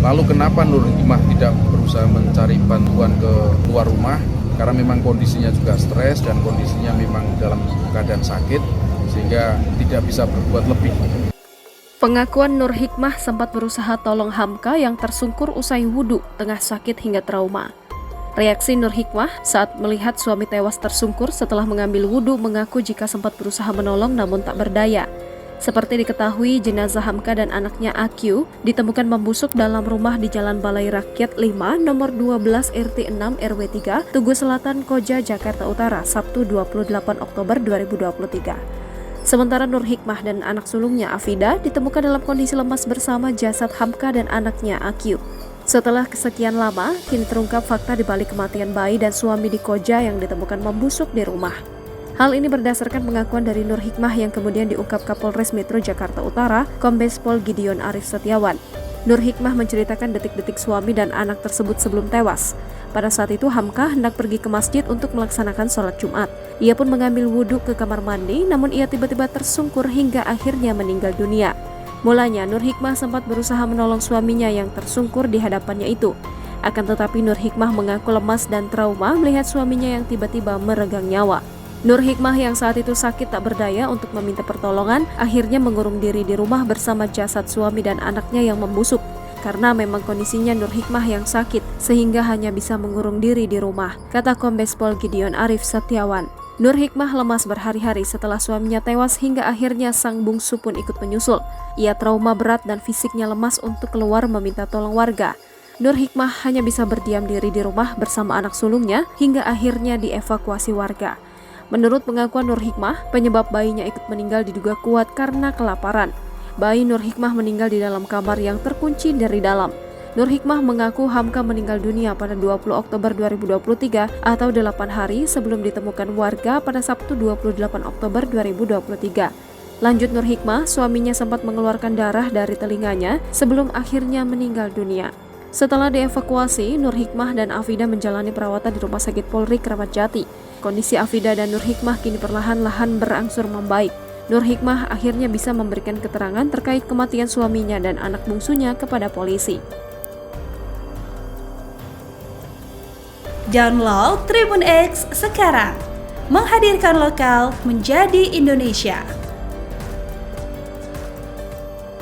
Lalu kenapa Nur Hikmah tidak berusaha mencari bantuan ke luar rumah? Karena memang kondisinya juga stres dan kondisinya memang dalam keadaan sakit sehingga tidak bisa berbuat lebih. Pengakuan Nur Hikmah sempat berusaha tolong Hamka yang tersungkur usai wudhu tengah sakit hingga trauma. Reaksi Nur Hikmah saat melihat suami tewas tersungkur setelah mengambil wudhu mengaku jika sempat berusaha menolong namun tak berdaya. Seperti diketahui, jenazah Hamka dan anaknya AQ ditemukan membusuk dalam rumah di Jalan Balai Rakyat 5, nomor 12 RT 6 RW 3, Tugu Selatan, Koja, Jakarta Utara, Sabtu 28 Oktober 2023. Sementara Nur Hikmah dan anak sulungnya Afida ditemukan dalam kondisi lemas bersama jasad Hamka dan anaknya AQ. Setelah kesekian lama, kini terungkap fakta di balik kematian bayi dan suami di Koja yang ditemukan membusuk di rumah. Hal ini berdasarkan pengakuan dari Nur Hikmah yang kemudian diungkap Kapolres Metro Jakarta Utara, Kombes Pol Gideon Arif Setiawan. Nur Hikmah menceritakan detik-detik suami dan anak tersebut sebelum tewas. Pada saat itu Hamka hendak pergi ke masjid untuk melaksanakan sholat Jumat. Ia pun mengambil wudhu ke kamar mandi, namun ia tiba-tiba tersungkur hingga akhirnya meninggal dunia. Mulanya Nur Hikmah sempat berusaha menolong suaminya yang tersungkur di hadapannya itu. Akan tetapi Nur Hikmah mengaku lemas dan trauma melihat suaminya yang tiba-tiba meregang nyawa. Nur Hikmah yang saat itu sakit tak berdaya untuk meminta pertolongan, akhirnya mengurung diri di rumah bersama jasad suami dan anaknya yang membusuk. Karena memang kondisinya Nur Hikmah yang sakit, sehingga hanya bisa mengurung diri di rumah, kata Kombes Pol Gideon Arif Setiawan. Nur Hikmah lemas berhari-hari setelah suaminya tewas hingga akhirnya sang bungsu pun ikut menyusul. Ia trauma berat dan fisiknya lemas untuk keluar meminta tolong warga. Nur Hikmah hanya bisa berdiam diri di rumah bersama anak sulungnya hingga akhirnya dievakuasi warga. Menurut pengakuan Nur Hikmah, penyebab bayinya ikut meninggal diduga kuat karena kelaparan. Bayi Nur Hikmah meninggal di dalam kamar yang terkunci dari dalam. Nur Hikmah mengaku Hamka meninggal dunia pada 20 Oktober 2023 atau 8 hari sebelum ditemukan warga pada Sabtu 28 Oktober 2023. Lanjut Nur Hikmah, suaminya sempat mengeluarkan darah dari telinganya sebelum akhirnya meninggal dunia. Setelah dievakuasi, Nur Hikmah dan Afida menjalani perawatan di Rumah Sakit Polri Kramat Jati. Kondisi Afida dan Nur Hikmah kini perlahan-lahan berangsur membaik. Nur Hikmah akhirnya bisa memberikan keterangan terkait kematian suaminya dan anak bungsunya kepada polisi. Download Tribun X sekarang, menghadirkan lokal menjadi Indonesia.